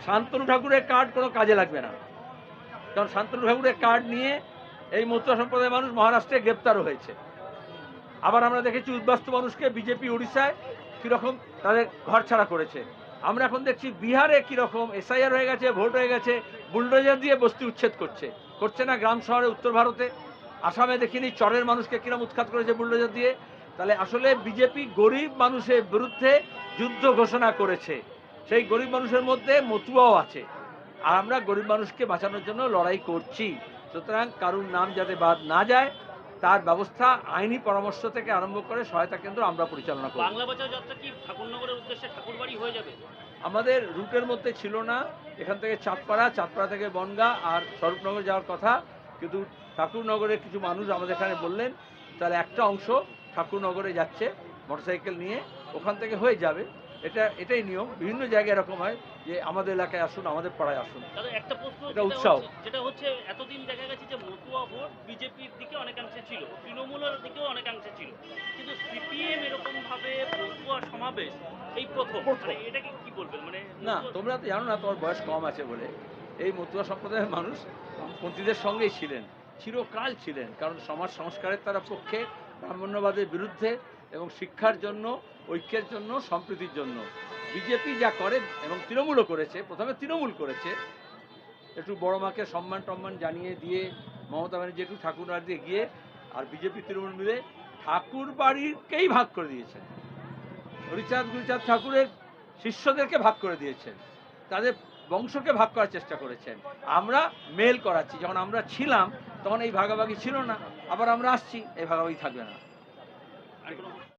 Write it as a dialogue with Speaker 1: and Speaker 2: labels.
Speaker 1: শান্তনু ঠাকুরের কার্ড কোনো কাজে লাগবে না, কারণ শান্তনু ঠাকুরের কার্ড নিয়ে এই মতুয়া সম্প্রদায়ের মানুষ মহারাষ্ট্রে গ্রেপ্তারও হয়েছে। আবার আমরা দেখেছি উদ্বাস্তু মানুষকে বিজেপি উড়িষ্যায় কীরকম তাদের ঘর ছাড়া করেছে। আমরা এখন দেখছি বিহারে কীরকম এসআইআর হয়ে গেছে, ভোট হয়ে গেছে, বুলডোজার দিয়ে বস্তি উচ্ছেদ করছে না গ্রাম শহরে উত্তর ভারতে। আসামে দেখিনি চরের মানুষকে কিরম উৎখাত করেছে বুলডোজার দিয়ে। তাহলে আসলে বিজেপি গরিব মানুষের বিরুদ্ধে যুদ্ধ ঘোষণা করেছে, সেই গরিব মানুষের মধ্যে মতুয়াও আছে, আর আমরা গরিব মানুষকে বাঁচানোর জন্য লড়াই করছি। সুতরাং কারুর নাম যাতে বাদ না যায় তার ব্যবস্থা আইনি পরামর্শ থেকে আরম্ভ করে সহায়তা কেন্দ্র আমরা পরিচালনা করব।
Speaker 2: বাংলা বাঁচাও যাত্রা কি ঠাকুরনগরের উদ্দেশ্যে ঠাকুরবাড়ি হয়ে যাবে?
Speaker 1: আমাদের রুটের মধ্যে ছিল না, এখান থেকে চাঁদপাড়া থেকে বনগাঁ আর স্বরূপনগর যাওয়ার কথা, কিন্তু ঠাকুরনগরের কিছু মানুষ আমাদের এখানে বললেন তাহলে একটা অংশ ঠাকুরনগরে যাচ্ছে মোটরসাইকেল নিয়ে, ওখান থেকে হয়ে যাবে। এটাই নিয়ম, বিভিন্ন জায়গায় এরকম হয় যে আমাদের এলাকায় আসুন, আমাদের পাড়ায় আসুন।
Speaker 2: একটা প্রশ্ন,
Speaker 1: এটা উৎসাহ।
Speaker 2: যেটা হচ্ছে এতদিন দেখা গেছে যে মতুয়া ভোট বিজেপির দিকে অনেকাংশে ছিল, তৃণমূলের দিকেও অনেকাংশে ছিল, কিন্তু সিপিএম এরকম ভাবে মতুয়া সমাবেশ এই প্রথম। মানে এটাকে কি বলবেন? মানে
Speaker 1: না, তোমরা তো জানো না, তোমার বয়স কম আছে বলে। এই মতুয়া সম্প্রদায়ের মানুষ পন্থীদের সঙ্গেই ছিলেন, চিরকাল ছিলেন, কারণ সমাজ সংস্কারের তারা পক্ষে, ব্রাহ্মণ্যবাদের বিরুদ্ধে এবং শিক্ষার জন্য, ঐক্যের জন্য, সম্প্রীতির জন্য। বিজেপি যা করে এবং তৃণমূলও করেছে, প্রথমে তৃণমূল করেছে, একটু বড় মাকে সম্মান টম্মান জানিয়ে দিয়ে মমতা ব্যানার্জি একটু ঠাকুর দিয়ে গিয়ে, আর বিজেপি তৃণমূল মিলে ঠাকুর বাড়িকেই ভাগ করে দিয়েছেন। হরিচাঁদ গুরুচাঁদ ঠাকুরের শিষ্যদেরকে ভাগ করে দিয়েছেন, তাদের বংশকে ভাগ করার চেষ্টা করেছেন। আমরা মেল করাচ্ছি, যখন আমরা ছিলাম তখন এই ভাগাভাগি ছিল না, আবার আমরা আসছি, এই ভাগাভাগি থাকবে না।